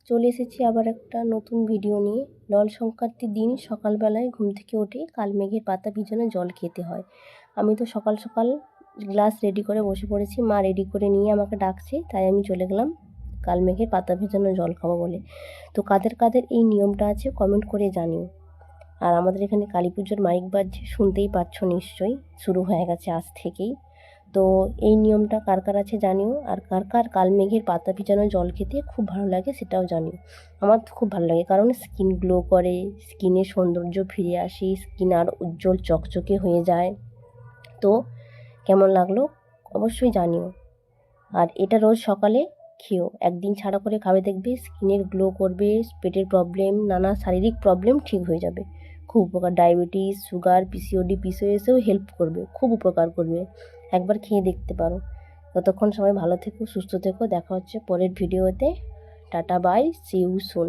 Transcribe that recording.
চলে এসেছি আবার একটা নতুন ভিডিও নিয়ে। নল সংক্রান্তির দিন সকালবেলায় ঘুম থেকে উঠে কালমেঘের পাতা ভিজানো জল খেতে হয়। আমি তো সকাল সকাল গ্লাস রেডি করে বসে পড়েছি, মা রেডি করে নিয়ে আমাকে ডাকছে, তাই আমি চলে গেলাম কালমেঘের পাতা ভিজানো জল খাবো বলে। তো কাদের কাদের এই নিয়মটা আছে কমেন্ট করে জানিও। আর আমাদের এখানে কালী পুজোর মাইক বাজছে, শুনতেই পাচ্ছ নিশ্চয়ই, শুরু হয়ে গেছে আজ থেকেই। তো এই নিয়মটা কার কার আছে জানিও, আর কার কার কালমেঘের পাতা ভিজানো জল খেতে খুব ভালো লাগে সেটাও জানিও। আমার তো খুব ভালো লাগে, কারণ স্কিন গ্লো করে, স্কিনের সৌন্দর্য ফিরে আসে, স্কিন আর উজ্জ্বল চকচকে হয়ে যায়। তো কেমন লাগলো অবশ্যই জানিও। আর এটা রোজ সকালে খেও, একদিন ছাড়া করে খাবে, দেখবে স্কিনের গ্লো করবে, পেটের প্রবলেম, নানা শারীরিক প্রবলেম ঠিক হয়ে যাবে। খুব উপকার, ডায়াবেটিস, সুগার, পিসিওডি, পিসিওএসেও হেল্প করবে, খুব উপকার করবে, একবার খেয়ে দেখতে পারো। ততক্ষণ সবাই ভালো থেকো, সুস্থ থেকো, দেখা হচ্ছে পরের ভিডিওতে। Tata bye, see you soon.